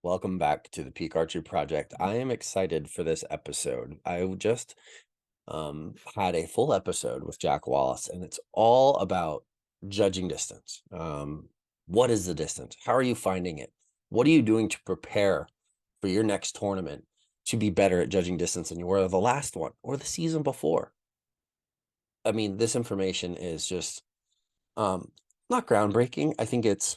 Welcome back to the Peak Archery Project. I am excited for this episode. I just had a full episode with Jack Wallace, and it's all about judging distance. What is the distance? How are you finding it? What are you doing to prepare for your next tournament to be better at judging distance than you were the last one or the season before? I mean, this information is just not groundbreaking. I think it's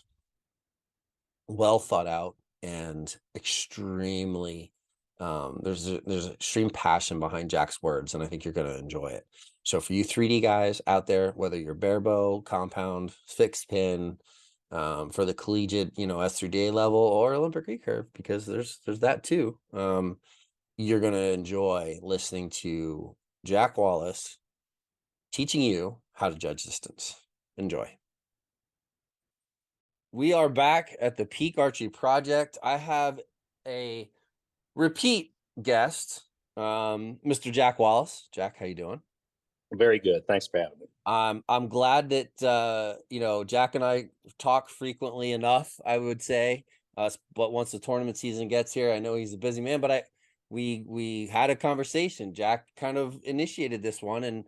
well thought out and extremely there's extreme passion behind Jack's words, and I think you're going to enjoy it. So for you 3D guys out there, whether you're barebow, compound, fixed pin, for the collegiate, S through DA level or Olympic recurve, because there's that too, you're going to enjoy listening to Jack Wallace teaching you how to judge distance. Enjoy. We are back at the Peak Archery Project. I have a repeat guest, Mr. Jack Wallace. Jack, how you doing? Very good. Thanks for having me. I'm glad that Jack and I talk frequently enough, I would say. But once the tournament season gets here, I know he's a busy man, but we had a conversation. Jack kind of initiated this one, and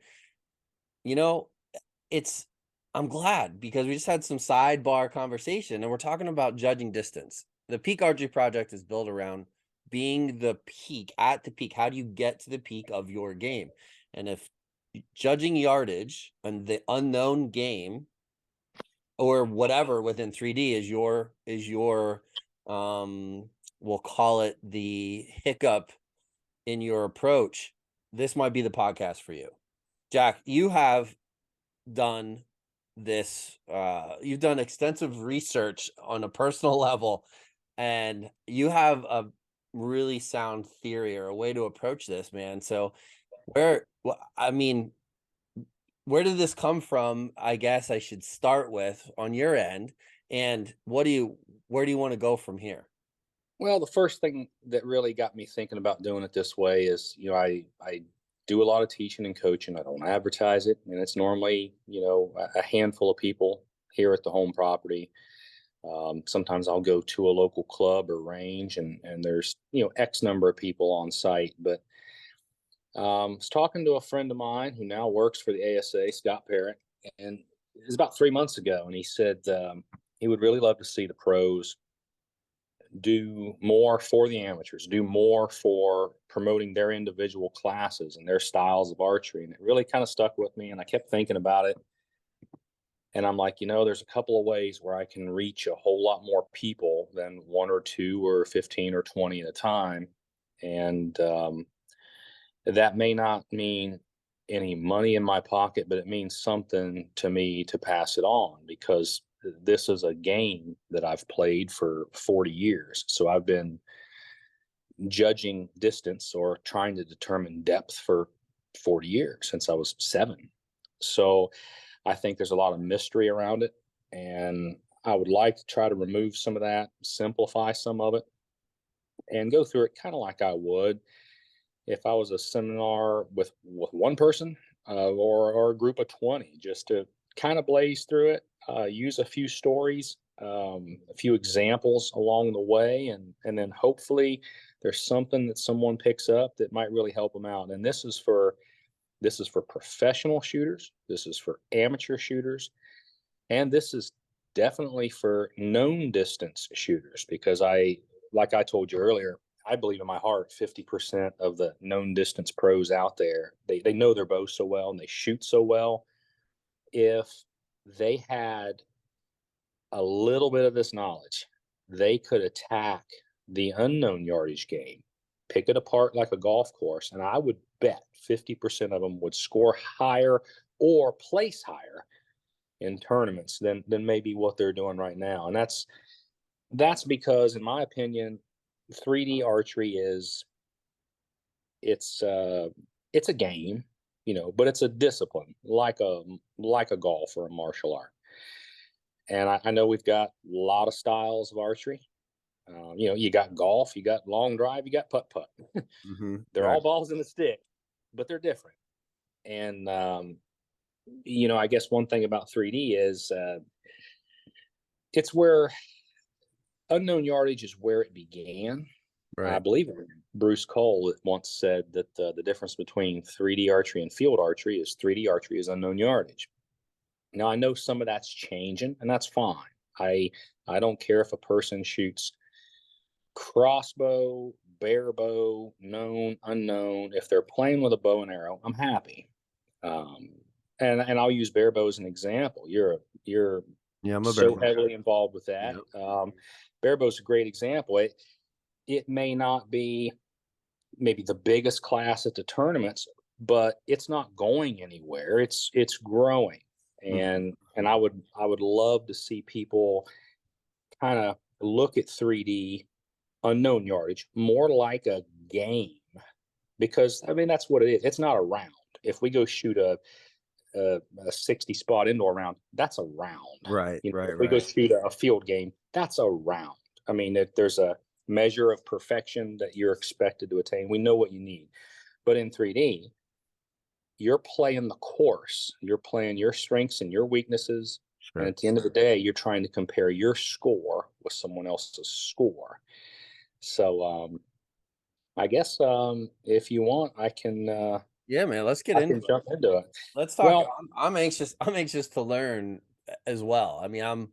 it's I'm glad, because we just had some sidebar conversation and we're talking about judging distance. The Peak Archery Project is built around being the peak, at the peak. How do you get to the peak of your game? And if judging yardage and the unknown game or whatever within 3D is your we'll call it the hiccup in your approach, this might be the podcast for you. Jack, you have done this, you've done extensive research on a personal level, and you have a really sound theory or a way to approach this, man. So where did this come from? I guess I should start with on your end, and where do you want to go from here? Well, the first thing that really got me thinking about doing it this way is, I do a lot of teaching and coaching. I don't advertise it, and it's normally, a handful of people here at the home property. Sometimes I'll go to a local club or range, and there's X number of people on site. But I was talking to a friend of mine who now works for the ASA, Scott Parrott, and it was about 3 months ago, and he said he would really love to see the pros do more for the amateurs, do more for promoting their individual classes and their styles of archery. And it really kind of stuck with me. And I kept thinking about it. And I'm like, there's a couple of ways where I can reach a whole lot more people than one or two or 15 or 20 at a time. And that may not mean any money in my pocket, but it means something to me to pass it on, because this is a game that I've played for 40 years. So I've been judging distance or trying to determine depth for 40 years, since I was 7. So I think there's a lot of mystery around it, and I would like to try to remove some of that, simplify some of it, and go through it kind of like I would if I was a seminar with one person, or a group of 20, just to kind of blaze through it, use a few stories, a few examples along the way, and then hopefully there's something that someone picks up that might really help them out. And this is for professional shooters, this is for amateur shooters, and this is definitely for known distance shooters, because like I told you earlier, I believe in my heart 50% of the known distance pros out there, they know their bow so well and they shoot so well. If they had a little bit of this knowledge, they could attack the unknown yardage game, pick it apart like a golf course, and I would bet 50% of them would score higher or place higher in tournaments than maybe what they're doing right now. And that's because, in my opinion, 3D archery it's a game, but it's a discipline, like a golf or a martial art. And I know we've got a lot of styles of archery. You got golf, you got long drive, you got putt. They're Right. all balls in the stick, but they're different. And I guess one thing about 3D is it's where Unknown yardage is where it began. I Right. believe it was Bruce Cole that once said that the difference between 3D archery and field archery is 3D archery is unknown yardage. Now I know some of that's changing, and that's fine. I I don't care if a person shoots crossbow, barebow, known, unknown. If they're playing with a bow and arrow, I'm happy. Um, and I'll use barebow as an example. You're Yeah, I'm a bear. so heavily involved with that. Yep. Barebow's a great example. It may not be maybe the biggest class at the tournaments, but it's not going anywhere. It's growing, Mhm. and I would love to see people kind of look at 3D unknown yardage more like a game, because I mean that's what it is. It's not a round. If we go shoot a 60 spot indoor round, that's a round. Right, If right, we go right. shoot a field game, that's a round. I mean, there's a measure of perfection that you're expected to attain. We know what you need. But in 3D, you're playing the course, you're playing your strengths and your weaknesses. And Sure. at the end of the day, you're trying to compare your score with someone else's score. So I guess if you want, Yeah, man, let's get I into can it. jump into it. Let's talk. Well, I'm anxious. I'm anxious to learn as well. I mean, I'm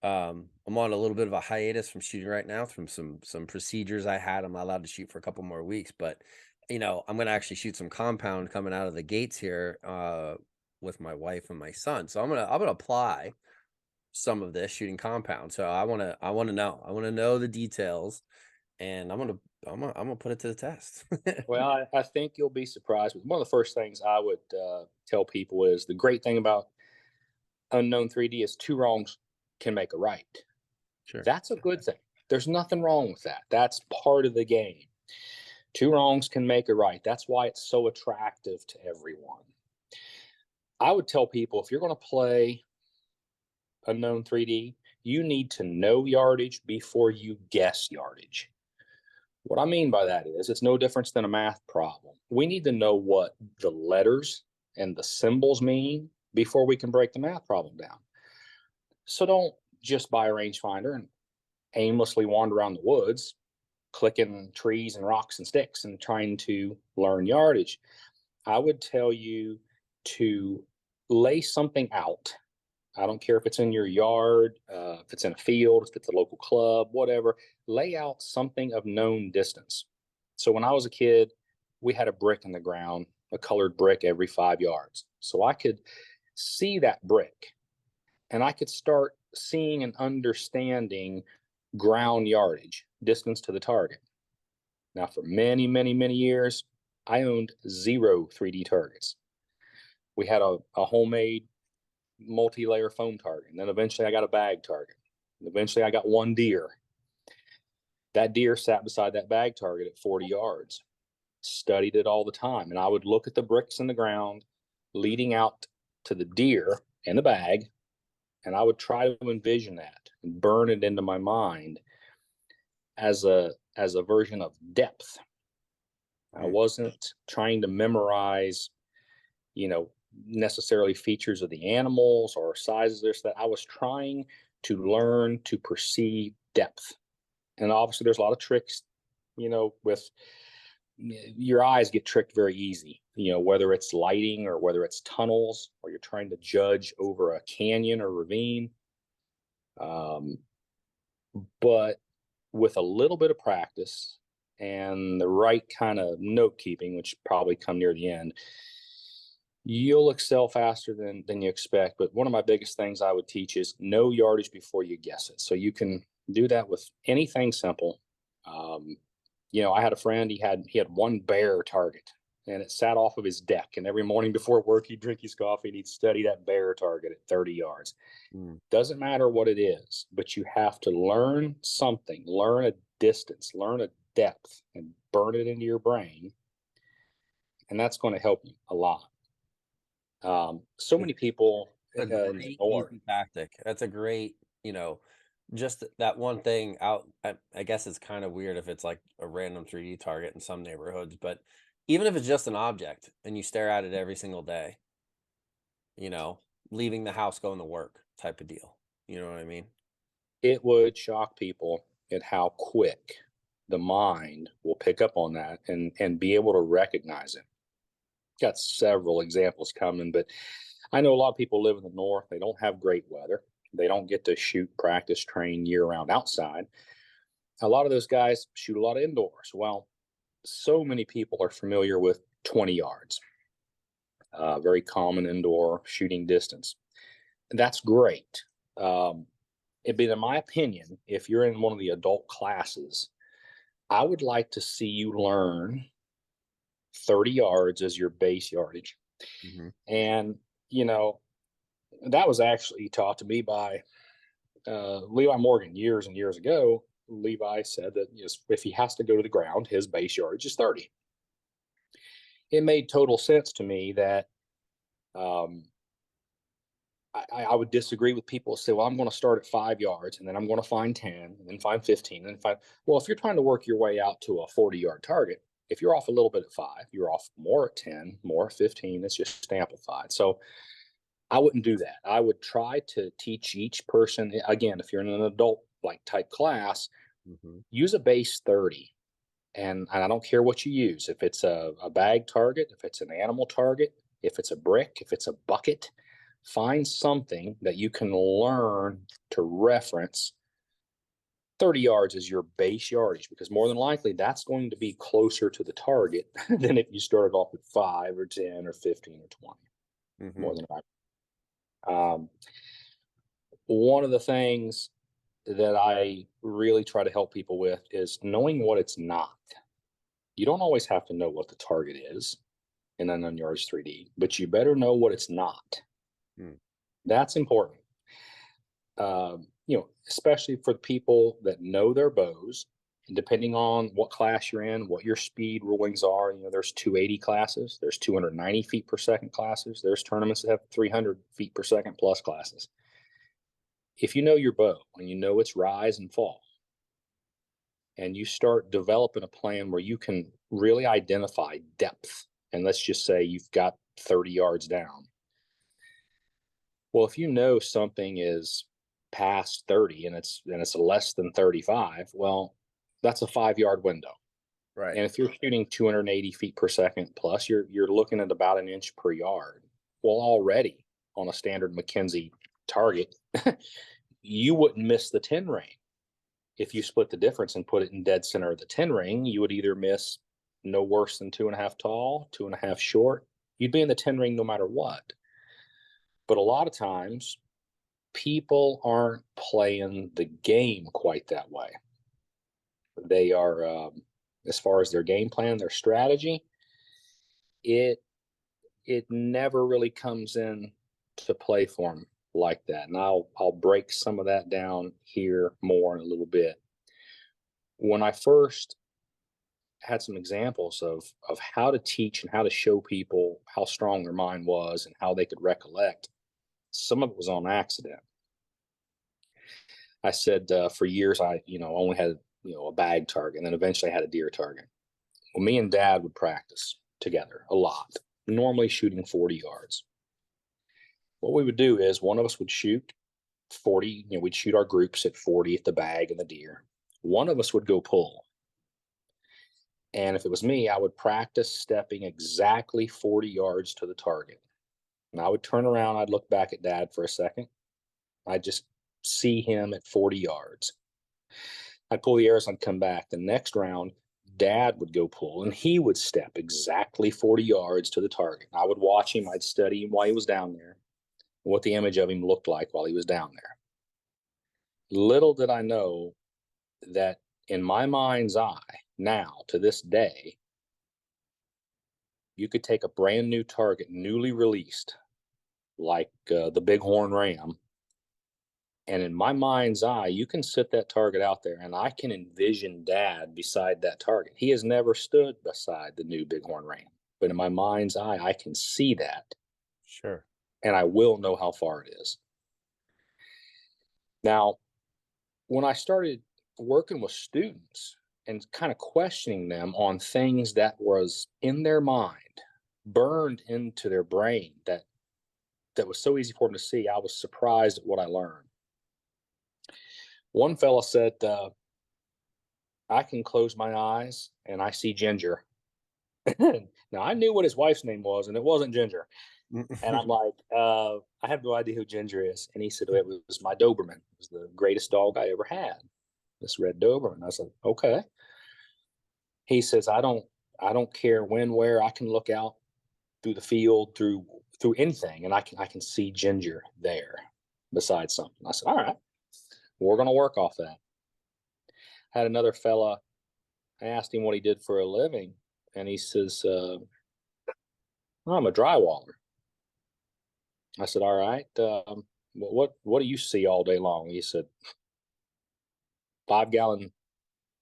on a little bit of a hiatus from shooting right now from some procedures I had. I'm not allowed to shoot for a couple more weeks, but I'm gonna actually shoot some compound coming out of the gates here with my wife and my son. So I'm gonna apply some of this shooting compound. So I want to know the details, and I'm gonna put it to the test. well, I think you'll be surprised. One of the first things I would tell people is the great thing about unknown 3D is two wrongs can make a right. Sure. That's a good thing. There's nothing wrong with that. That's part of the game. Two wrongs can make a right. That's why it's so attractive to everyone. I would tell people if you're going to play unknown 3D, you need to know yardage before you guess yardage. What I mean by that is it's no difference than a math problem. We need to know what the letters and the symbols mean before we can break the math problem down. So don't just buy a rangefinder and aimlessly wander around the woods, clicking trees and rocks and sticks and trying to learn yardage. I would tell you to lay something out. I don't care if it's in your yard, if it's in a field, if it's a local club, whatever. Lay out something of known distance. So when I was a kid, we had a brick in the ground, a colored brick every 5 yards. So I could see that brick and I could start seeing and understanding ground yardage, distance to the target. Now, for many, many, many years, I owned zero 3D targets. We had a homemade multi-layer foam target. And then eventually I got a bag target. And eventually I got one deer. That deer sat beside that bag target at 40 yards, studied it all the time. And I would look at the bricks in the ground leading out to the deer and the bag. And I would try to envision that and burn it into my mind as a version of depth. I Mm. wasn't trying to memorize, you know, necessarily features of the animals or sizes this that. I was trying to learn to perceive depth. And obviously there's a lot of tricks, with your eyes get tricked very easy, whether it's lighting or whether it's tunnels or you're trying to judge over a canyon or ravine. Um, but with a little bit of practice and the right kind of note keeping, which probably come near the end, you'll excel faster than you expect. But one of my biggest things I would teach is know yardage before you guess it. So you can do that with anything simple. Um, I had a friend. He had one bear target, and it sat off of his deck. And every morning before work, he'd drink his coffee and he'd study that bear target at 30 yards. Mm. Doesn't matter what it is, but you have to learn something, learn a distance, learn a depth, and burn it into your brain. And that's going to help you a lot. So It's many people a great ignore. easy tactic. That's a great, just that one thing out. I guess it's kind of weird if it's like a random 3D target in some neighborhoods, but even if it's just an object and you stare at it every single day, you know, leaving the house, going to work type of deal. You know what I mean? It would shock people. at how quick the mind will pick up on that and be able to recognize it. Got several examples coming, but I know a lot of people live in the north. They don't have great weather. They don't get to shoot, practice, train year round outside. A lot of those guys shoot a lot of indoors. Well, so many people are familiar with 20 yards, very common indoor shooting distance. That's great. But in my opinion, if you're in one of the adult classes, I would like to see you learn 30 yards as your base yardage. Hmm. And, you know, that was actually taught to me by Levi Morgan years and years ago. Levi said that if he has to go to the ground, his base yardage is 30. It made total sense to me that um, I would disagree with people who say, well, I'm going to start at 5 yards and then I'm going to find 10 and then find 15 and then find. Well, if you're trying to work your way out to a 40-yard target, if you're off a little bit at 5, you're off more at 10, more at 15. It's just amplified. So I wouldn't do that. I would try to teach each person, again, if you're in an adult like type class, Hmm. use a base 30. And I don't care what you use. If it's a bag target, if it's an animal target, if it's a brick, if it's a bucket, find something that you can learn to reference. 30 yards is your base yardage because more than likely that's going to be closer to the target than if you started off at 5 or 10 or 15 or 20, Hmm. more than likely. One of the things that I really try to help people with is knowing what it's not. You don't always have to know what the target is in an unyardage 3D, but you better know what it's not. Mm. That's important. Especially for the people that know their bows, and depending on what class you're in, what your speed rulings are. There's 280 classes, there's 290 feet per second classes, there's tournaments that have 300 feet per second plus classes. If you know your bow and you know its rise and fall, and you start developing a plan where you can really identify depth, and let's just say you've got 30 yards down. Well, if you know something is past 30 and it's less than 35, well, that's a 5 yard window. Right. And if you're shooting 280 feet per second plus, you're looking at about an inch per yard. Well, already on a standard Mackenzie target, you wouldn't miss the 10 ring. If you split the difference and put it in dead center of the 10 ring, you would either miss no worse than 2.5 tall, 2.5 short. You'd be in the 10 ring no matter what. But a lot of times, people aren't playing the game quite that way. They are, as far as their game plan, their strategy, it it never really comes in to play for them like that. And I'll break some of that down here more in a little bit. When I first had some examples of how to teach and how to show people how strong their mind was and how they could recollect, some of it was on accident. I said for years I only had a bag target, and then eventually I had a deer target. Well, me and Dad would practice together a lot, normally shooting 40 yards. What we would do is one of us would shoot 40. We'd shoot our groups at 40 at the bag and the deer. One of us would go pull. And if it was me, I would practice stepping exactly 40 yards to the target. And I would turn around, I'd look back at Dad for a second. I'd just see him at 40 yards. I'd pull the arrows, I'd come back. The next round, Dad would go pull, and he would step exactly 40 yards to the target. I would watch him, I'd study him while he was down there, what the image of him looked like while he was down there. Little did I know that in my mind's eye, now to this day, you could take a brand new target, newly released, like the Bighorn Ram, and in my mind's eye, you can sit that target out there, and I can envision Dad beside that target. He has never stood beside the new Bighorn Ram, but in my mind's eye, I can see that, Sure. and I will know how far it is. Now, when I started working with students and kind of questioning them on things that was in their mind, burned into their brain, that was so easy for them to see, I was surprised at what I learned. One fella said, I can close my eyes and I see Ginger. Now I knew what his wife's name was, and it wasn't Ginger. And I'm like, I have no idea who Ginger is. And he said, well, it was my Doberman. It was the greatest dog I ever had. This red Doberman. I said, okay. He says, I don't care when, where. I can look out through the field, through anything, and I can see Ginger there beside something. I said, all right, we're gonna work off that. Had another fella, I asked him what he did for a living, and he says, I'm a drywaller. I said, all right, what do you see all day long? He said, 5-gallon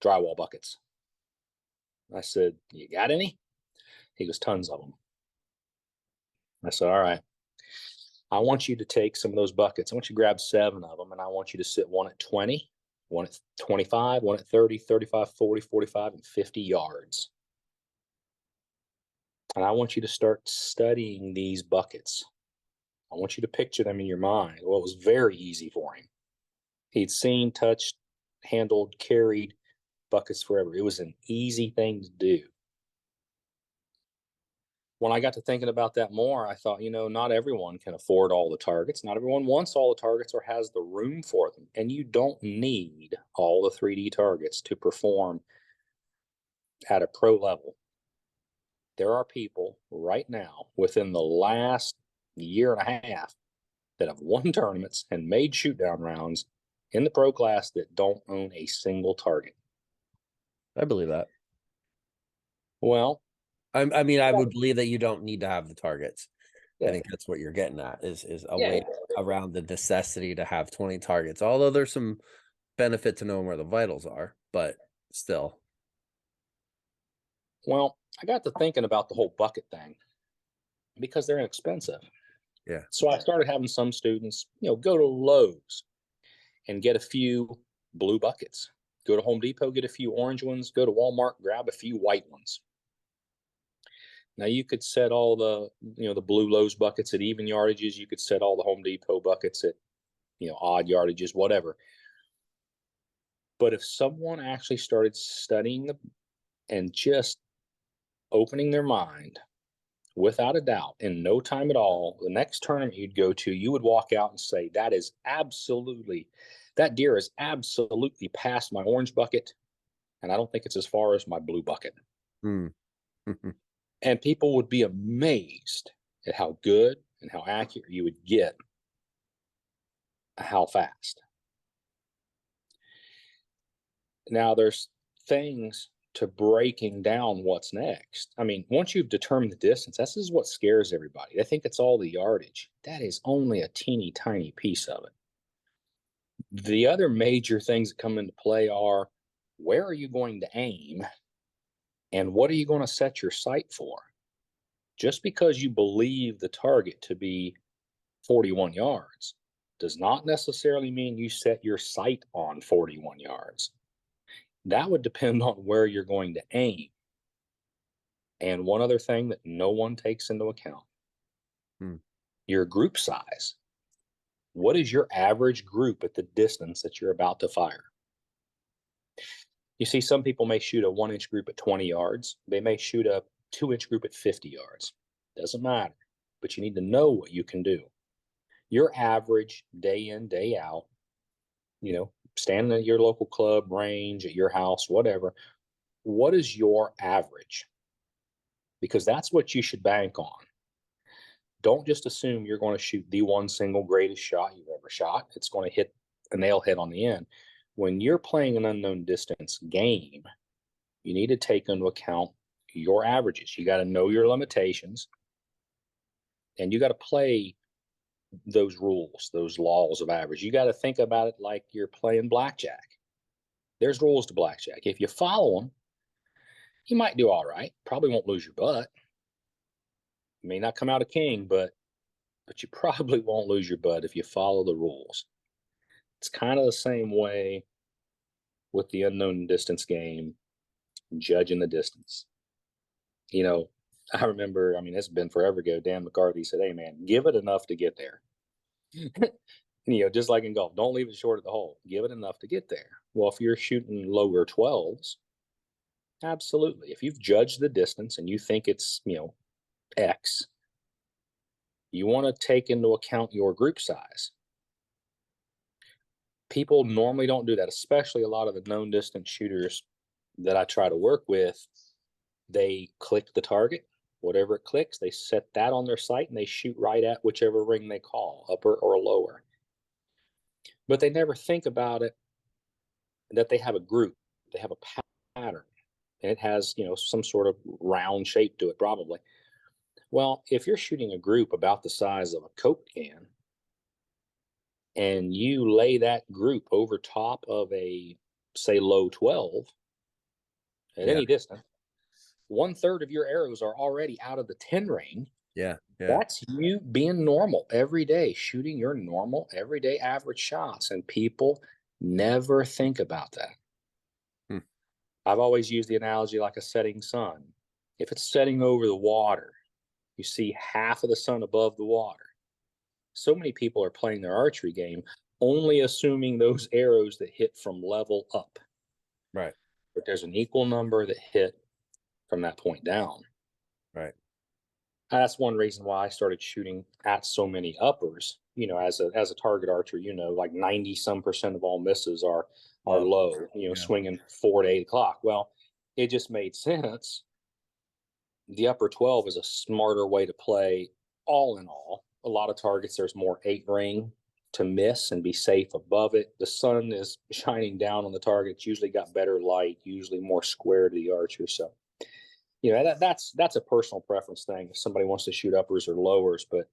drywall buckets. I said, you got any? He goes, tons of them. I said, all right, I want you to take some of those buckets. I want you to grab 7 of them, and I want you to sit one at 20, one at 25, one at 30, 35, 40, 45, and 50 yards. And I want you to start studying these buckets. I want you to picture them in your mind. Well, it was very easy for him. He'd seen, touched, handled, carried buckets forever. It was an easy thing to do. When I got to thinking about that more, I thought, not everyone can afford all the targets. Not everyone wants all the targets or has the room for them. And you don't need all the 3D targets to perform at a pro level. There are people right now within the last year and a half that have won tournaments and made shoot down rounds in the pro class that don't own a single target. I believe that. Well, I mean, I would believe that you don't need to have the targets. I yeah, think that's what you're getting at is a yeah. way around the necessity to have 20 targets. Although there's some benefit to knowing where the vitals are, but still. Well, I got to thinking about the whole bucket thing because they're inexpensive. Yeah. So I started having some students, go to Lowe's and get a few blue buckets. Go to Home Depot, get a few orange ones. Go to Walmart, grab a few white ones. Now you could set all the blue Lowe's buckets at even yardages. You could set all the Home Depot buckets at, odd yardages, whatever. But if someone actually started studying and just opening their mind, without a doubt, in no time at all, the next tournament you'd go to, you would walk out and say, that deer is absolutely past my orange bucket. And I don't think it's as far as my blue bucket. Mm. And people would be amazed at how good and how accurate you would get, how fast. Now, there's things to breaking down what's next. I mean, once you've determined the distance, this is what scares everybody. They think it's all the yardage. That is only a teeny tiny piece of it. The other major things that come into play are, where are you going to aim and what are you going to set your sight for? Just because you believe the target to be 41 yards does not necessarily mean you set your sight on 41 yards. That would depend on where you're going to aim. And one other thing that no one takes into account, your group size. What is your average group at the distance that you're about to fire? You see, some people may shoot a 1-inch group at 20 yards. They may shoot a 2-inch group at 50 yards. Doesn't matter. But you need to know what you can do. Your average day in, day out, standing at your local club, range, at your house, whatever. What is your average? Because that's what you should bank on. Don't just assume you're going to shoot the one single greatest shot you've ever shot. It's going to hit a nail head on the end. When you're playing an unknown distance game, you need to take into account your averages. You got to know your limitations, and you got to play those rules, those laws of average. You got to think about it like you're playing blackjack. There's rules to blackjack. If you follow them, you might do all right. Probably won't lose your butt. You may not come out a king, but you probably won't lose your butt if you follow the rules. It's kind of the same way with the unknown distance game, judging the distance. I remember, it's been forever ago, Dan McCarthy said, hey, man, give it enough to get there. Just like in golf, don't leave it short of the hole. Give it enough to get there. Well, if you're shooting lower 12s, absolutely. If you've judged the distance and you think it's, X, you want to take into account your group size. People normally don't do that, especially a lot of the known distance shooters that I try to work with. They click the target, whatever it clicks, they set that on their sight and they shoot right at whichever ring they call, upper or lower. But they never think about it that they have a group, they have a pattern, and it has, some sort of round shape to it, probably. Well, if you're shooting a group about the size of a Coke can and you lay that group over top of a, say, low 12 at Yeah. any distance, 1/3 of your arrows are already out of the 10 range. Yeah. Yeah. That's you being normal every day, shooting your normal, everyday average shots. And people never think about that. Hmm. I've always used the analogy like a setting sun. If it's setting over the water, you see half of the sun above the water. So many people are playing their archery game only assuming those arrows that hit from level up. Right. But there's an equal number that hit from that point down. Right. That's one reason why I started shooting at so many uppers. As a target archer, like 90% of all misses are Love. low. Yeah. Swinging 4 to 8 o'clock. Well, it just made sense. The upper 12 is a smarter way to play. All in all, a lot of targets there's more 8 ring to miss and be safe above it. The sun is shining down on the target. It's usually got better light, usually more square to the archer. So that's a personal preference thing if somebody wants to shoot uppers or lowers, but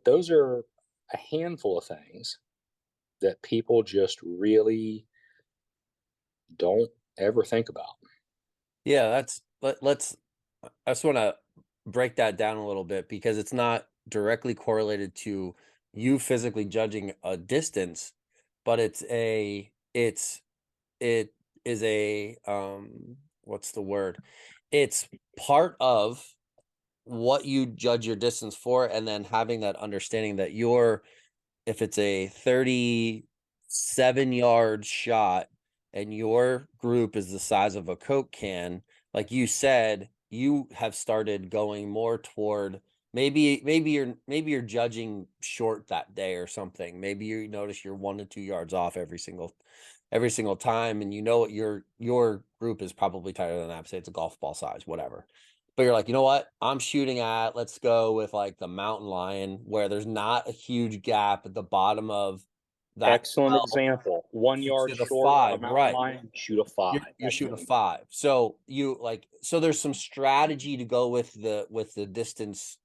those are a handful of things that people just really don't ever think about. Yeah, let's I just want to break that down a little bit because it's not directly correlated to you physically judging a distance, but it is a what's the word? It's part of what you judge your distance for, and then having that understanding that you're if it's a 37-yard shot and your group is the size of a Coke can, like you said, you have started going more toward maybe you're judging short that day or something. Maybe you notice you're 1 to 2 yards off every single time, and you know what your group is probably tighter than that. Say it's a golf ball size, whatever. But you're like, you know what? I'm shooting at, let's go with like the mountain lion, where there's not a huge gap at the bottom of that Excellent 12 example. one to yard the short of a five, mountain right? lion, shoot a You're five. you're shooting a Excellent. 5. So there's some strategy to go with the distance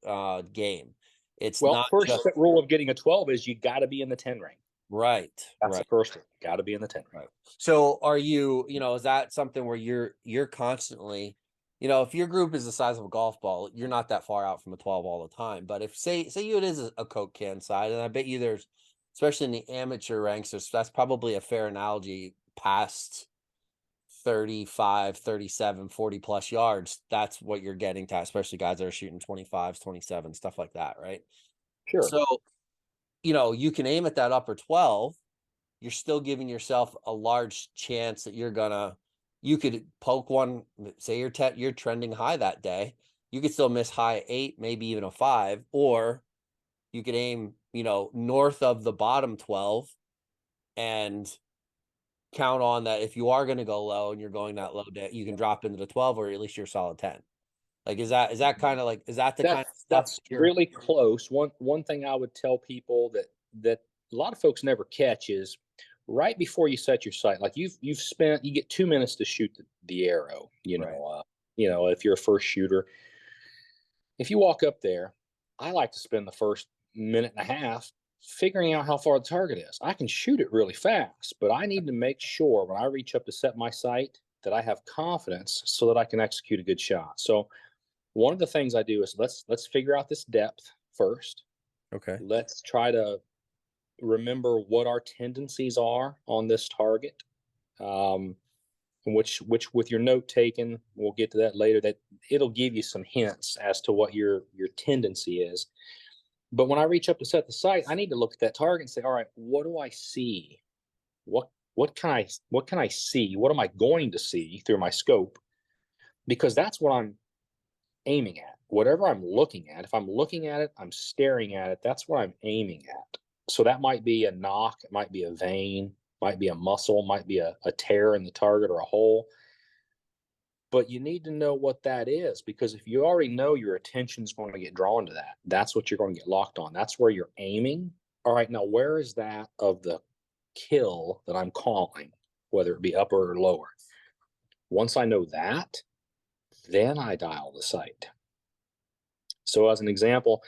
game. It's Well, not first just rule of getting a 12 is you got to be in the 10 ring. right, That's the right. first rule. Got to be in the 10 ring. Right. So are is that something where you're constantly, if your group is the size of a golf ball, you're not that far out from a 12 all the time. But if say you it is a Coke can side, and I bet you there's, especially in the amateur ranks, that's probably a fair analogy past 35, 37, 40 plus yards. That's what you're getting to, especially guys that are shooting 25s, 27, stuff like that, right? Sure. So, you can aim at that upper 12. You're still giving yourself a large chance that you could poke one, say you're trending high that day. You could still miss high 8, maybe even a 5, or you could aim, north of the bottom 12 and count on that if you are going to go low and you're going that low day, you can drop into the 12, or at least you're solid 10. Like, is that kind of like, is that the kind of stuff That's that you're really close. One thing I would tell people that a lot of folks never catch is right before you set your sight. Like you get 2 minutes to shoot the arrow. right? If you're a first shooter, if you walk up there, I like to spend the first minute and a half figuring out how far the target is. I can shoot it really fast, but I need to make sure when I reach up to set my sight that I have confidence so that I can execute a good shot. So one of the things I do is let's figure out this depth first. Okay. Let's try to remember what our tendencies are on this target. Which with your note taken, we'll get to that later. That it'll give you some hints as to what your tendency is. But when I reach up to set the sight, I need to look at that target and say, all right, what do I see? What what can I see? What am I going to see through my scope? Because that's what I'm aiming at. Whatever I'm looking at, if I'm looking at it, I'm staring at it, that's what I'm aiming at. So that might be a knock, it might be a vein, might be a muscle, might be a tear in the target or a hole. But you need to know what that is, because if you already know your attention's going to get drawn to that, that's what you're going to get locked on. That's where you're aiming. All right, now where is that of the kill that I'm calling, whether it be upper or lower? Once I know that, then I dial the sight. So as an example,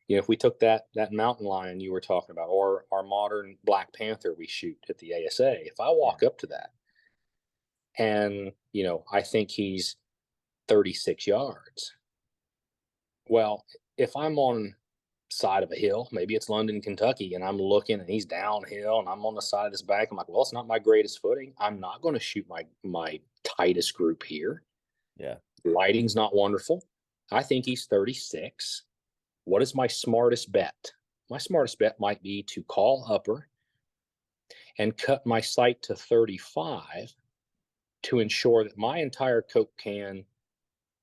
if we took that mountain lion you were talking about, or our modern black panther we shoot at the ASA, if I Yeah. walk up to that and I think he's 36 yards, well, if I'm on side of a hill, maybe it's London, Kentucky, and I'm looking and he's downhill and I'm on the side of this bank, I'm like, well, it's not my greatest footing. I'm not going to shoot my tightest group here. Yeah. Lighting's not wonderful. I think he's 36. What is my smartest bet? My smartest bet might be to call upper and cut my sight to 35 to ensure that my entire Coke can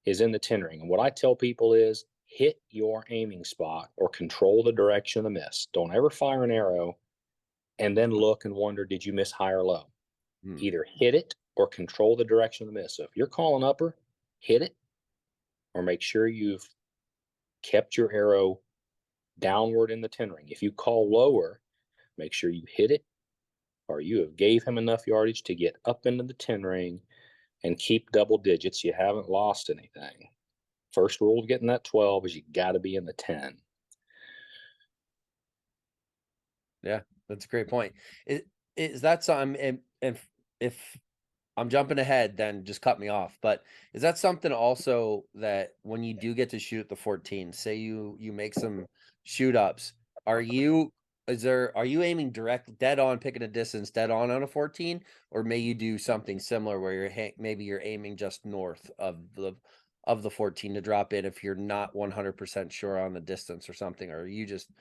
is in the 10 ring. And what I tell people is hit your aiming spot or control the direction of the miss. Don't ever fire an arrow and then look and wonder, did you miss high or low? Hmm. Either hit it or control the direction of the miss. So if you're calling upper, hit it, or make sure you've kept your arrow downward in the 10 ring. If you call lower, make sure you hit it, or you have gave him enough yardage to get up into the 10 ring and keep double digits. You haven't lost anything. First rule of getting that 12 is you got to be in the 10. Yeah, that's a great point. Is that something, and if I'm jumping ahead, then just cut me off. But is that something also that when you do get to shoot the 14, say you make some shoot ups, are you are you aiming direct dead on, picking a distance dead on a 14, or may you do something similar where maybe you're aiming just north of the 14 to drop in if you're not 100% sure on the distance or something, or are you just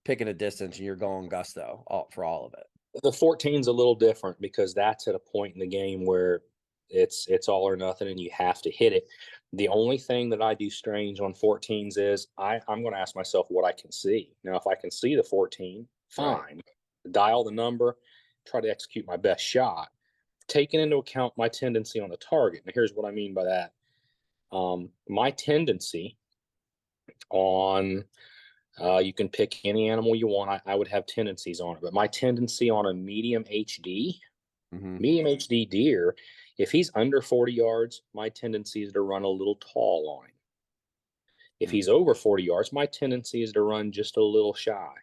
picking a distance and you're going gusto for all of it? The 14's a little different because that's at a point in the game where it's all or nothing and you have to hit it. The only thing that I do strange on 14s is I'm going to ask myself what I can see. Now, if I can see the 14, Right. fine. Dial the number, try to execute my best shot, taking into account my tendency on the target. Now, here's what I mean by that. My tendency on you can pick any animal you want. I would have tendencies on it, but my tendency on a Hmm. medium HD deer, if he's under 40 yards, my tendency is to run a little tall on him. If he's over 40 yards, my tendency is to run just a little shy.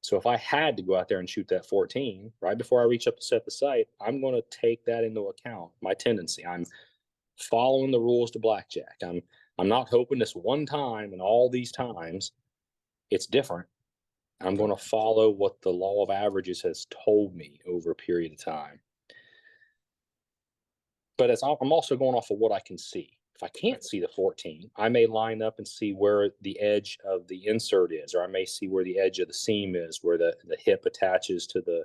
So if I had to go out there and shoot that 14 right before I reach up to set the sight, I'm going to take that into account. My tendency. I'm following the rules to blackjack. I'm not hoping this one time and all these times it's different. I'm going to follow what the law of averages has told me over a period of time. But I'm also going off of what I can see. If I can't see the 14, I may line up and see where the edge of the insert is, or I may see where the edge of the seam is, where the hip attaches to the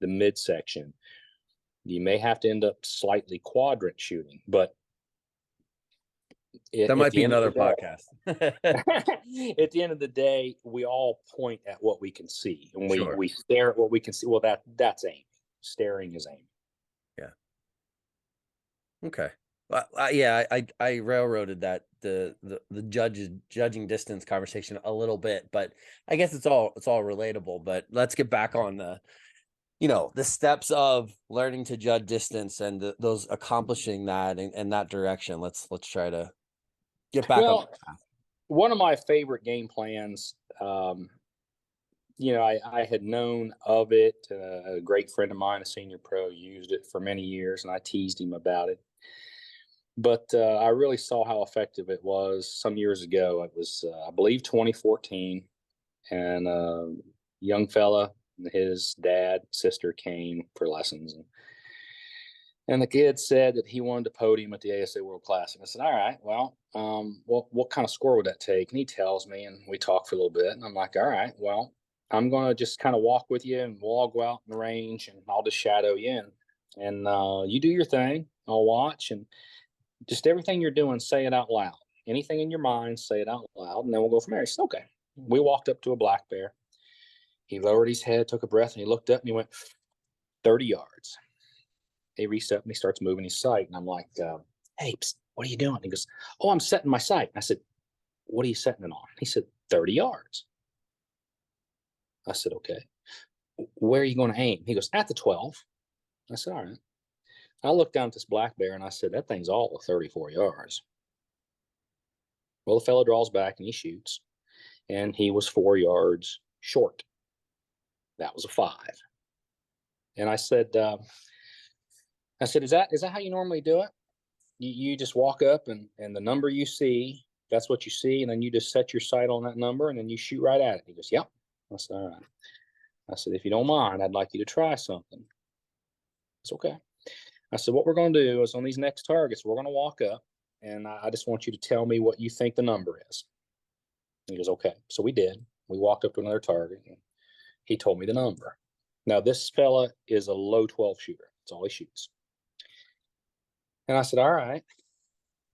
midsection. You may have to end up slightly quadrant shooting, but That at might the be end of another the podcast. day, at the end of the day, we all point at what we can see, and we Sure. we stare at what we can see. Well, that's aiming. Staring is aiming. Yeah. Okay. Well, yeah, I railroaded that the judging distance conversation a little bit, but I guess it's all relatable. But let's get back on the steps of learning to judge distance and those accomplishing that in that direction. Let's try to get back on. Well, one of my favorite game plans. I had known of it. A great friend of mine, a senior pro, used it for many years, and I teased him about it. But I really saw how effective it was some years ago. It was, I believe, 2014, and a young fella, his dad, sister came for lessons, and the kid said that he wanted to podium at the ASA World Classic. I said, "All right, well, what kind of score would that take?" And he tells me, and we talk for a little bit, and I'm like, "All right, well." I'm going to just kind of walk with you, and we'll all go out in the range, and I'll just shadow you in. And you do your thing. I'll watch, and just everything you're doing, say it out loud. Anything in your mind, say it out loud, and then we'll go from there." He said, "Okay." We walked up to a black bear. He lowered his head, took a breath, and he looked up and he went 30 yards. He reached up and he starts moving his sight. And I'm like, "Hey, psst, what are you doing?" He goes, "Oh, I'm setting my sight." I said, "What are you setting it on?" He said, 30 yards. I said, "Okay. Where are you going to aim?" He goes, "At the 12." I said, "All right." I looked down at this black bear and I said, "That thing's all of 34 yards." Well, the fellow draws back and he shoots, and he was 4 yards short. That was a five. And I said, "Is that how you normally do it? You just walk up, and the number you see, that's what you see, and then you just set your sight on that number, and then you shoot right at it." He goes, "Yep." I said, "All right." I said, "If you don't mind, I'd like you to try something." It's okay. I said, "What we're going to do is on these next targets, we're going to walk up, and I just want you to tell me what you think the number is." He goes, "Okay." So we did. We walked up to another target, and he told me the number. Now, this fella is a low 12 shooter. That's all he shoots. And I said, "All right.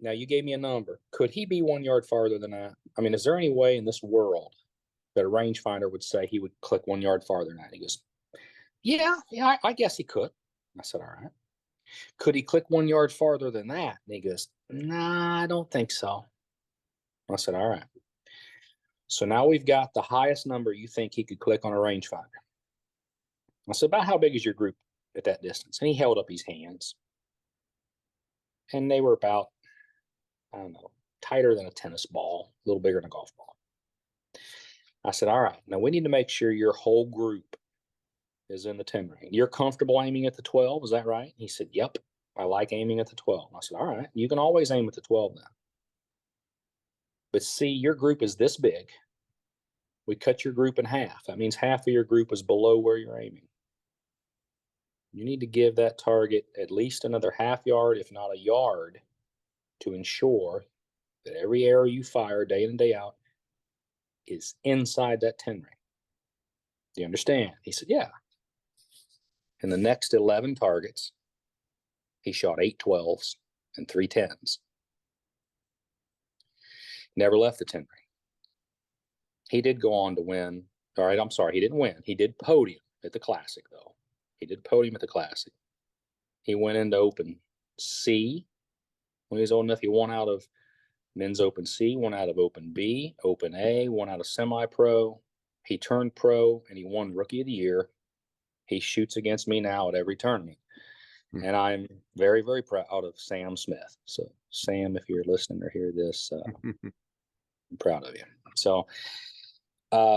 Now you gave me a number. Could he be 1 yard farther than that? I mean, is there any way in this world that a rangefinder would say he would click 1 yard farther than that?" He goes, "Yeah, I guess he could." I said, "All right. Could he click 1 yard farther than that?" And he goes, "Nah, I don't think so." I said, "All right. So now we've got the highest number you think he could click on a rangefinder." I said, "About how big is your group at that distance?" And he held up his hands, and they were about, I don't know, tighter than a tennis ball, a little bigger than a golf ball. I said, "All right. Now we need to make sure your whole group is in the 10 ring. You're comfortable aiming at the 12, is that right?" He said, "Yep. I like aiming at the 12." I said, "All right. You can always aim at the 12 then. But see, your group is this big. We cut your group in half. That means half of your group is below where you're aiming. You need to give that target at least another half yard, if not a yard, to ensure that every arrow you fire day in and day out is inside that 10 ring. Do you understand?" He said, "Yeah." In the next 11 targets, he shot 8 12s and 3 10s. Never left the 10 ring. He did go on to win. All right, I'm sorry, he didn't win. He did podium at the Classic, though. He did podium at the Classic. He went into Open C when he was old enough. He won out of Men's Open C, won out of Open B, Open A, won out of Semi Pro. He turned pro and he won Rookie of the Year. He shoots against me now at every tournament. Hmm. And I'm very, very proud of Sam Smith. So, Sam, if you're listening or hear this, I'm proud of you. So,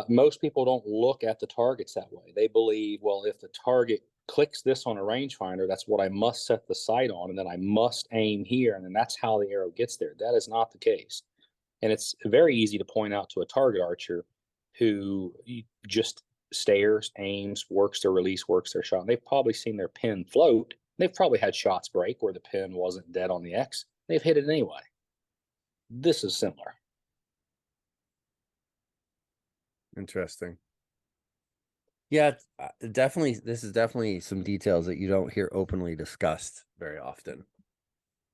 most people don't look at the targets that way. They believe, well, if the target clicks this on a rangefinder, that's what I must set the sight on, and then I must aim here, and then that's how the arrow gets there. That is not the case. And it's very easy to point out to a target archer who just stares, aims, works their release, works their shot. And they've probably seen their pin float. They've probably had shots break where the pin wasn't dead on the X. They've hit it anyway. This is similar. Interesting. Yeah, definitely. This is definitely some details that you don't hear openly discussed very often.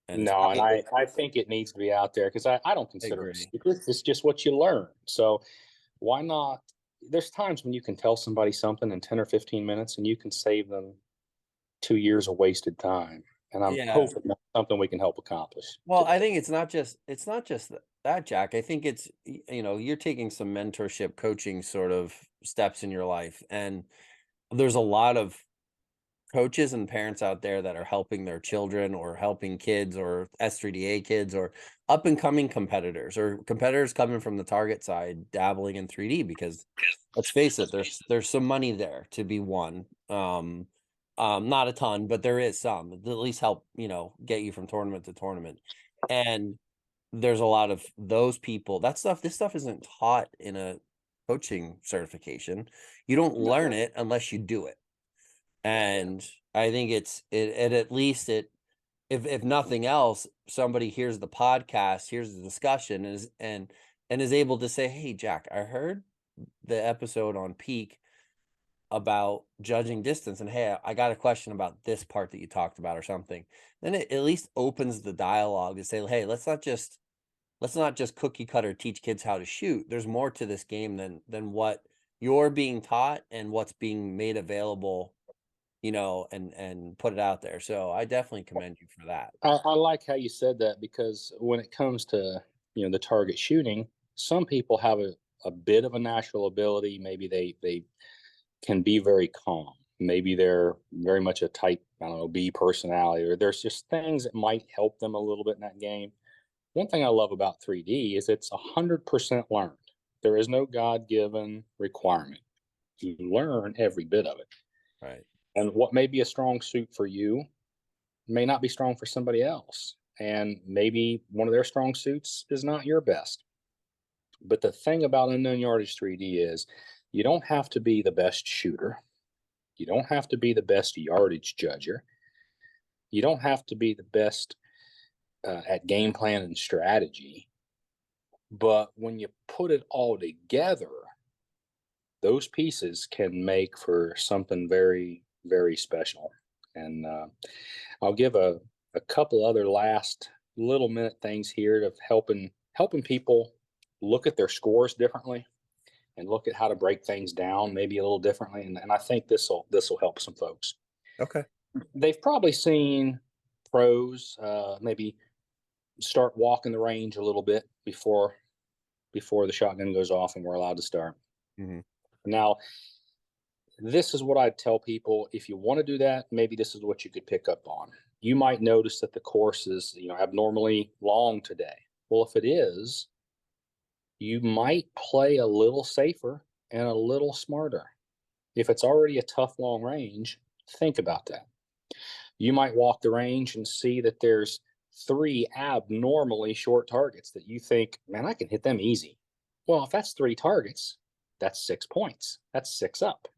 And it's No, and probably, I think it needs to be out there because I don't I consider it a agree. secret. It's just what you learn. So why not? There's times when you can tell somebody something in 10 or 15 minutes and you can save them 2 years of wasted time. And I'm Yeah. hoping that's something we can help accomplish Well, I today. think it's not just that, Jack. I think it's you're taking some mentorship, coaching sort of steps in your life, and there's a lot of coaches and parents out there that are helping their children or helping kids or S3DA kids or up and coming competitors or competitors coming from the target side dabbling in 3D because let's face it, there's some money there to be won. Not a ton, but there is some. At least help, get you from tournament to tournament. And there's a lot of those people. This stuff isn't taught in a coaching certification. You don't No. learn it unless you do it. And I think it at least if nothing else, somebody hears the podcast, hears the discussion, and is able to say, "Hey, Jack, I heard the episode on peak about judging distance and, hey, I got a question about this part that you talked about or something, then it at least opens the dialogue to say, hey, let's not just cookie cutter teach kids how to shoot. There's more to this game than what you're being taught and what's being made available, and put it out there. So I definitely commend you for that. I like how you said that, because when it comes to the target shooting, some people have a bit of a natural ability. Maybe they can be very calm. Maybe they're very much a type, I don't know, B personality, or there's just things that might help them a little bit in that game. One thing I love about 3D is it's 100% learned. There is no God given requirement. You learn every bit of it. Right. And what may be a strong suit for you may not be strong for somebody else. And maybe one of their strong suits is not your best. But the thing about Unknown Yardage 3D is you don't have to be the best shooter. You don't have to be the best yardage judger. You don't have to be the best at game plan and strategy. But when you put it all together, those pieces can make for something very, very special. And I'll give a couple other last little minute things here of helping people look at their scores differently and look at how to break things down maybe a little differently. And I think this will help some folks. Okay. They've probably seen pros maybe start walking the range a little bit before the shotgun goes off and we're allowed to start. Hmm. Now, this is what I'd tell people. If you want to do that, maybe this is what you could pick up on. You might notice that the course is, abnormally long today. Well, if it is, you might play a little safer and a little smarter. If it's already a tough long range, think about that. You might walk the range and see that there's three abnormally short targets that you think, man, I can hit them easy. Well, if that's three targets, that's 6 points. That's six up.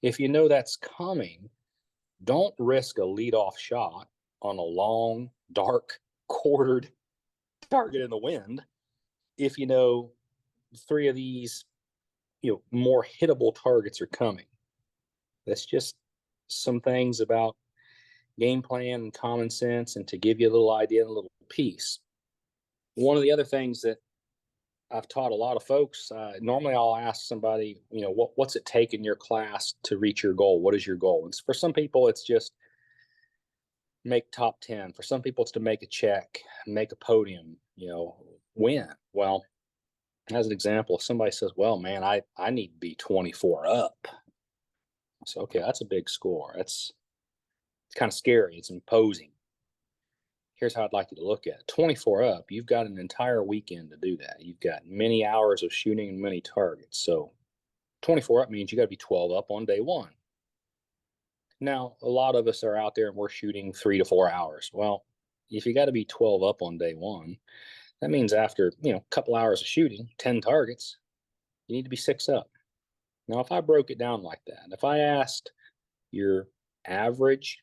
If you know that's coming, don't risk a leadoff shot on a long, dark, quartered target in the wind if you know three of these, more hittable targets are coming. That's just some things about game plan and common sense, and to give you a little idea and a little piece. One of the other things that I've taught a lot of folks, normally I'll ask somebody, what's it take in your class to reach your goal? What is your goal? And for some people, it's just make top 10. For some people, it's to make a check, make a podium, win. Well, as an example, if somebody says, well, man, I need to be 24 up. So, okay, that's a big score. It's kind of scary. It's imposing. Here's how I'd like you to look at it. 24 up, you've got an entire weekend to do that. You've got many hours of shooting and many targets. So 24 up means you got to be 12 up on day one. Now, a lot of us are out there and we're shooting 3 to 4 hours. Well, if you got to be 12 up on day one, that means after, a couple hours of shooting, 10 targets, you need to be six up. Now, if I broke it down like that, if I asked your average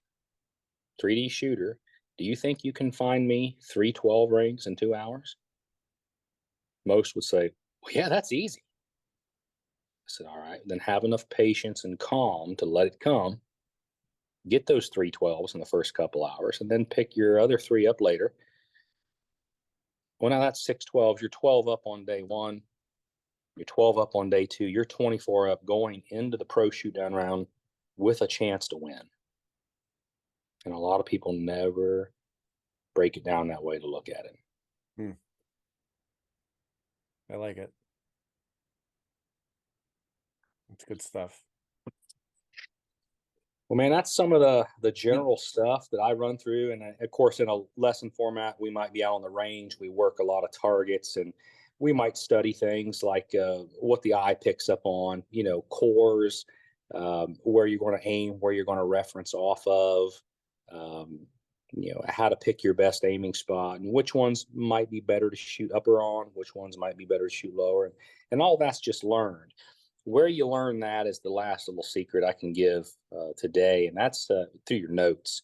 3D shooter, do you think you can find me 312 rings in 2 hours? Most would say, well, yeah, that's easy. I said, all right, then have enough patience and calm to let it come. Get those 312s in the first couple hours, and then pick your other three up later. Well, now that's 612s. You're 12 up on day one. You're 12 up on day two. You're 24 up going into the pro shoot down round with a chance to win. And a lot of people never break it down that way to look at it. Hmm. I like it. It's good stuff. Well, man, that's some of the general stuff that I run through. And of course, in a lesson format, we might be out on the range. We work a lot of targets, and we might study things like what the eye picks up on, cores, where you're going to aim, where you're going to reference off of, um, how to pick your best aiming spot, and which ones might be better to shoot upper on, which ones might be better to shoot lower. And all that's just learned. Where you learn that is the last little secret I can give today, and that's through your notes.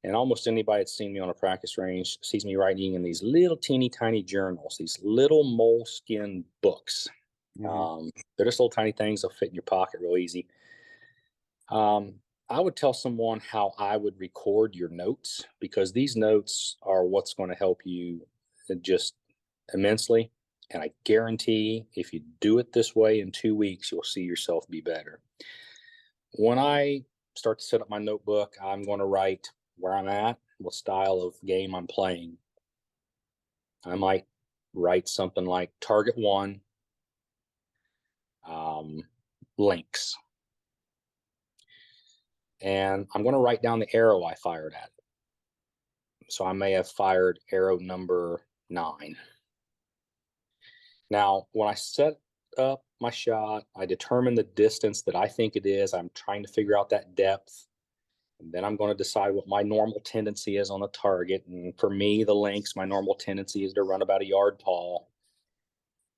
And almost anybody that's seen me on a practice range sees me writing in these little teeny tiny journals, these little moleskin books. Mhm. They're just little tiny things that'll fit in your pocket real easy. Um, I would tell someone how I would record your notes, because these notes are what's going to help you just immensely. And I guarantee if you do it this way in 2 weeks, you'll see yourself be better. When I start to set up my notebook, I'm going to write where I'm at, what style of game I'm playing. I might write something like target one, um, links, and I'm going to write down the arrow I fired at. So I may have fired arrow number 9. Now, when I set up my shot, I determine the distance that I think it is. I'm trying to figure out that depth. And then I'm going to decide what my normal tendency is on the target. And for me, the links, my normal tendency is to run about a yard tall.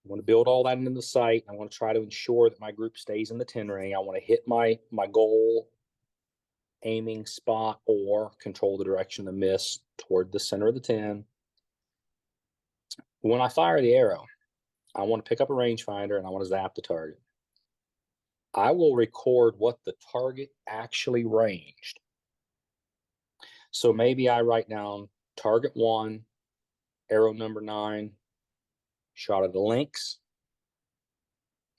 I want to build all that into the sight. I want to try to ensure that my group stays in the 10 ring. I want to hit my goal aiming spot or control the direction of miss toward the center of the 10. When I fire the arrow, I want to pick up a rangefinder and I want to zap the target. I will record what the target actually ranged. So maybe I write down target 1, arrow number 9, shot at the links,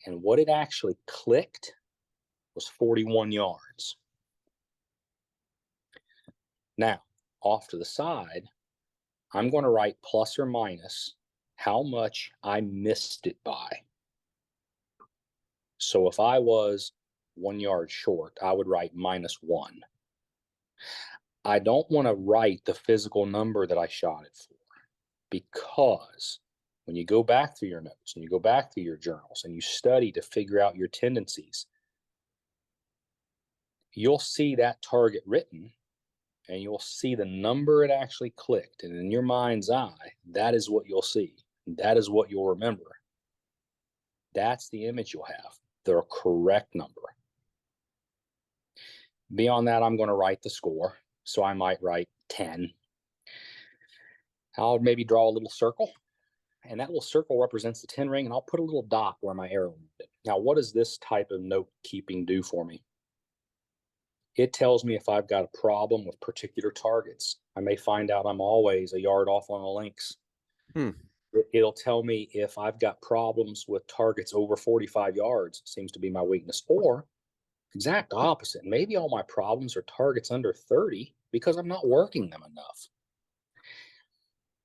and what it actually clicked was 41 yards. Now, off to the side, I'm going to write plus or minus how much I missed it by. So if I was 1 yard short, I would write -1. I don't want to write the physical number that I shot it for, because when you go back through your notes and you go back through your journals and you study to figure out your tendencies, you'll see that target written and you'll see the number it actually clicked. And in your mind's eye, that is what you'll see. That is what you'll remember. That's the image you'll have, the correct number. Beyond that, I'm going to write the score. So I might write 10. I'll maybe draw a little circle, and that little circle represents the 10 ring, and I'll put a little dot where my arrow is. Now, what does this type of note keeping do for me? It tells me if I've got a problem with particular targets. I may find out I'm always a yard off on the links. Hmm. It'll tell me if I've got problems with targets over 45 yards, seems to be my weakness, or exact opposite. Maybe all my problems are targets under 30 because I'm not working them enough.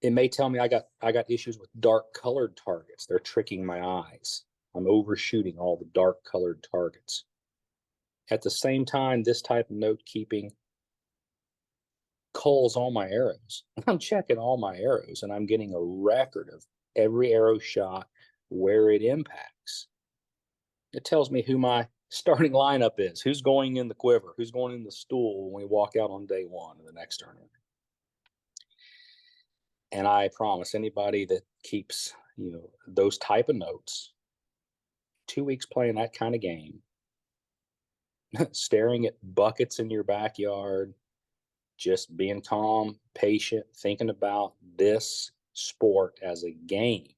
It may tell me I got issues with dark colored targets. They're tricking my eyes. I'm overshooting all the dark colored targets. At the same time, this type of note keeping culls all my arrows. I'm checking all my arrows and I'm getting a record of every arrow shot, where it impacts. It tells me who my starting lineup is, who's going in the quiver, who's going in the stool when we walk out on day 1 of the next tournament. And I promise anybody that keeps, those type of notes, 2 weeks playing that kind of game, staring at buckets in your backyard, just being calm, patient, thinking about this sport as a game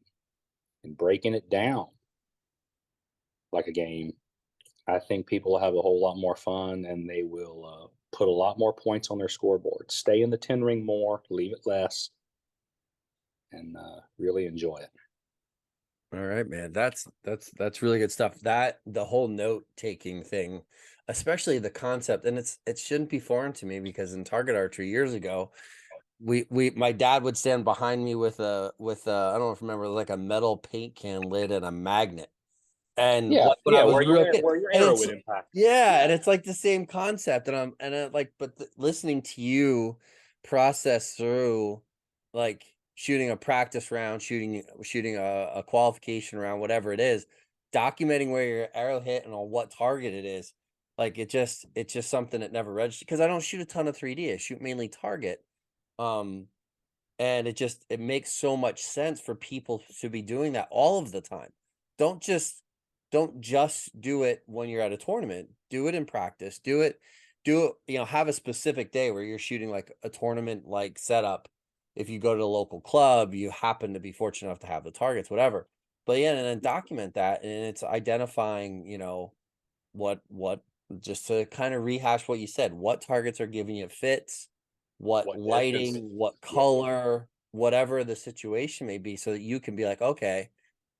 and breaking it down like a game. I think people will have a whole lot more fun, and they will put a lot more points on their scoreboard. Stay in the 10 ring more, leave it less, and really enjoy it. All right, man. That's really good stuff. That the whole note taking thing, especially the concept, and it shouldn't be foreign to me because in target archery years ago, we my dad would stand behind me with a I don't know if you remember, like a metal paint can lid and a magnet. And Yeah, like when I yeah, was real kid, where your and arrow it's would impact. yeah, and Yeah, it's like the same concept. Like, but listening to you process through like shooting a practice round, shooting a qualification round, whatever it is, documenting where your arrow hit and on what target it is. Like it's just something that never registered because I don't shoot a ton of 3D. I shoot mainly target. Um, and it makes so much sense for people to be doing that all of the time. Don't just don't just do it when you're at a tournament. Do it in practice. Do it, have a specific day where you're shooting like a tournament like setup. If you go to the local club, you happen to be fortunate enough to have the targets, whatever. But yeah, and then document that, and it's identifying, what just to kind of rehash what you said, what targets are giving you fits, what What distance? lighting, what Yeah, color, whatever the situation may be, so that you can be like, okay.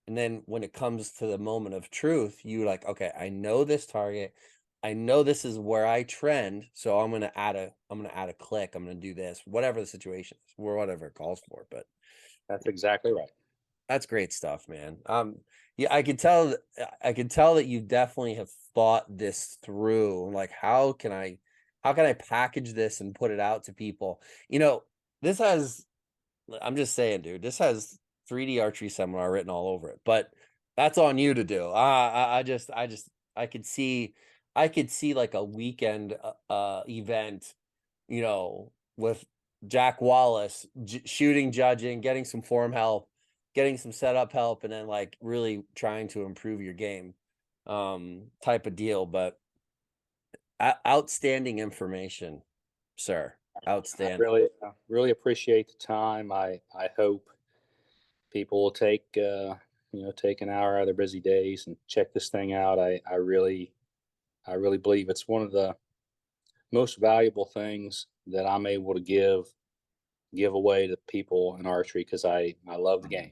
And then when it comes to the moment of truth, you like, okay, I know this target. I know this is where I trend. So I'm gonna add a click. I'm gonna do this, whatever the situation is, or whatever it calls for. But that's exactly right. that's great stuff, man. Yeah, I can tell that you definitely have thought this through. Like, how can I package this and put it out to people? This has I'm just saying, dude, this has 3D archery seminar written all over it, but that's on you to do. I could see like a weekend event, with Jack Wallace shooting, judging, getting some form help, getting some setup help, and then like really trying to improve your game, type of deal. But outstanding information, sir. I Outstanding. really appreciate the time. I hope people will take an hour out of their busy days and check this thing out. I really believe it's one of the most valuable things that I'm able to give away to people in archery because I love the game.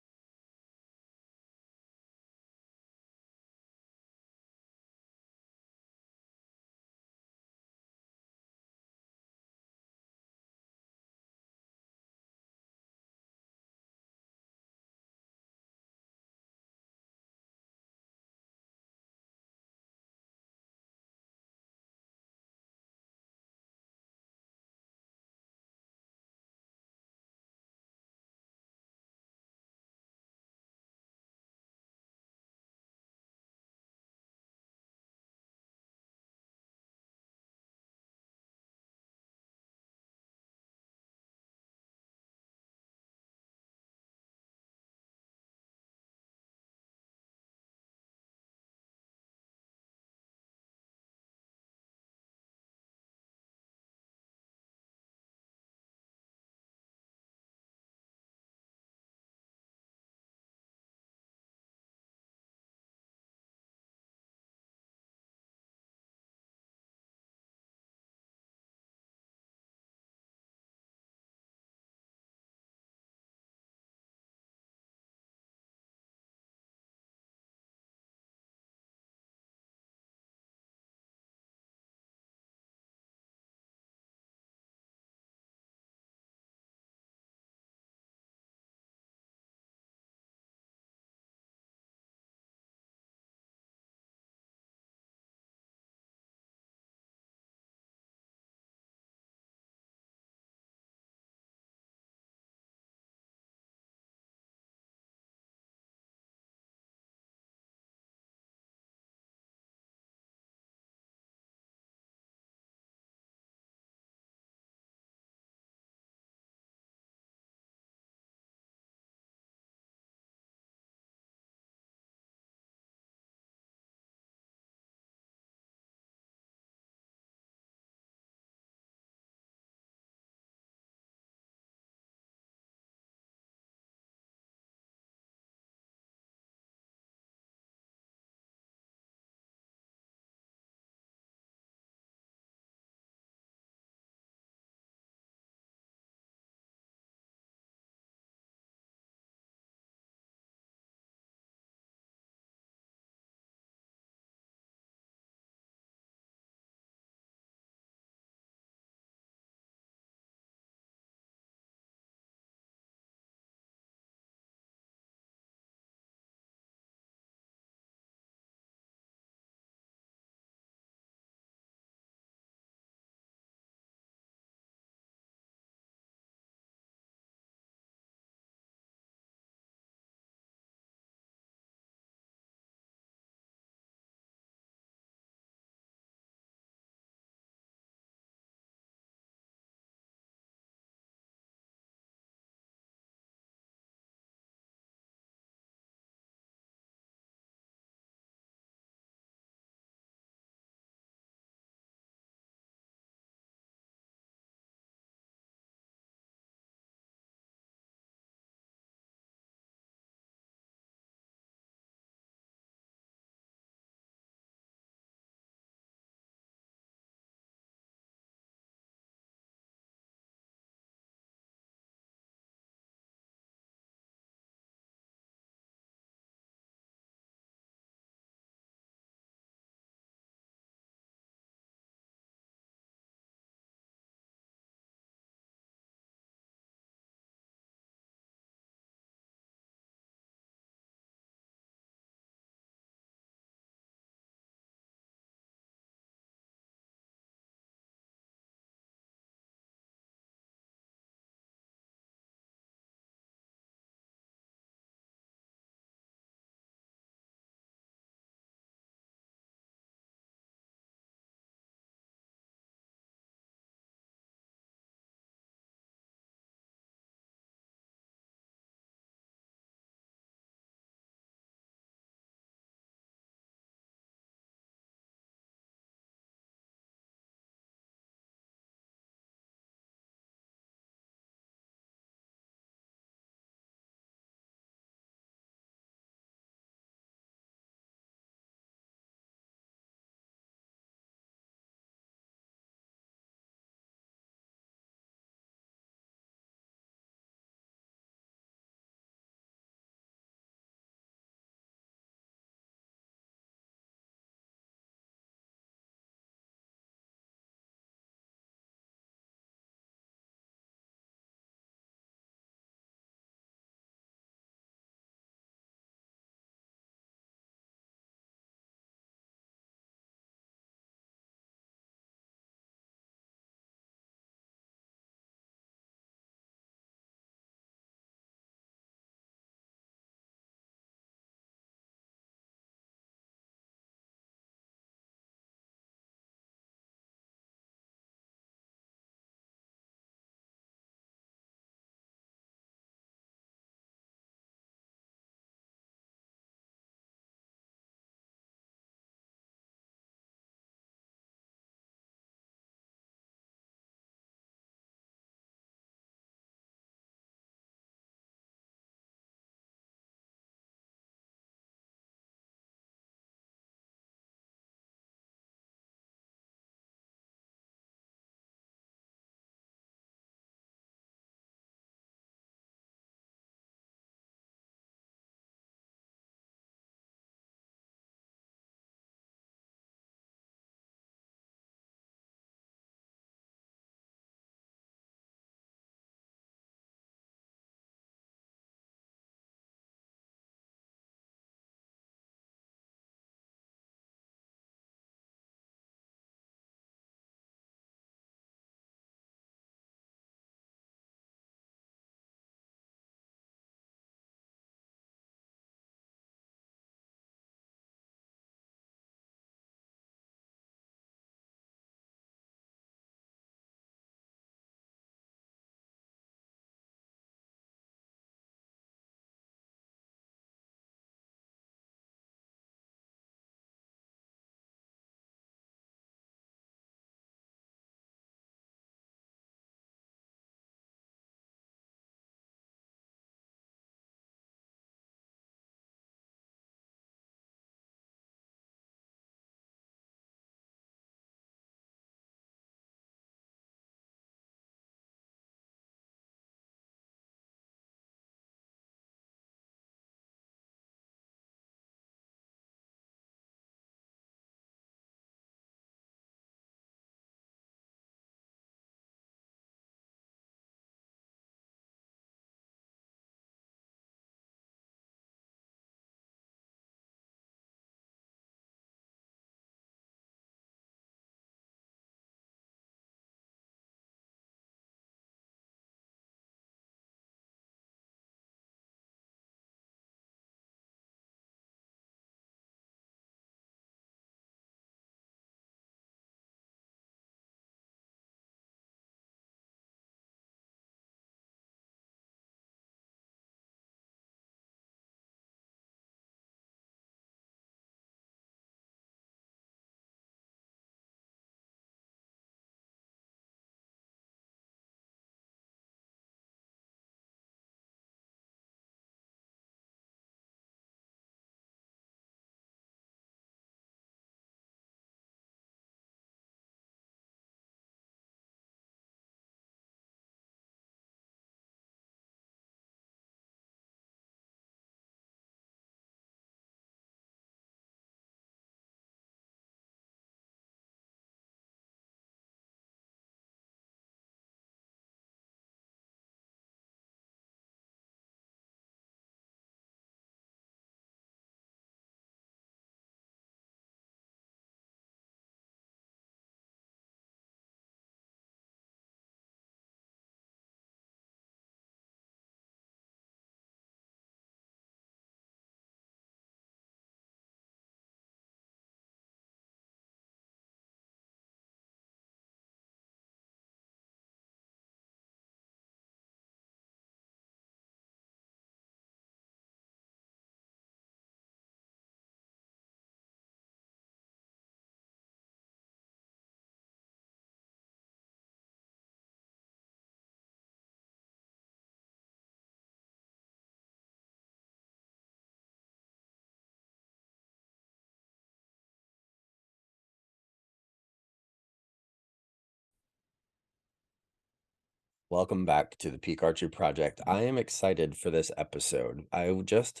Welcome back to the Peak Archery Project. I am excited for this episode. I just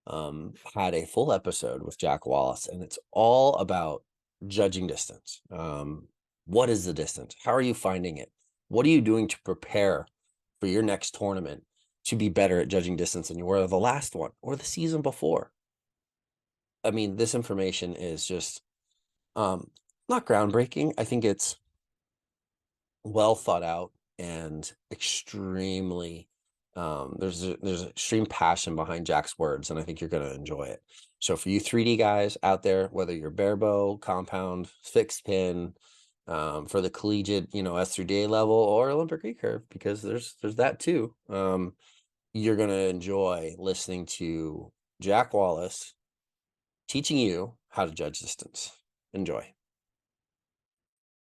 had a full episode with Jack Wallace, and it's all about judging distance. What is the distance? How are you finding it? What are you doing to prepare for your next tournament to be better at judging distance than you were the last one or the season before? I mean, this information is just um, not groundbreaking. I think it's well thought out and extremely there's extreme passion behind Jack's words, and I think you're going to enjoy it. So for you 3D guys out there, whether you're barebow, compound, fixed pin, for the collegiate, S through DA level or Olympic recurve, because there's that too. You're going to enjoy listening to Jack Wallace teaching you how to judge distance. Enjoy.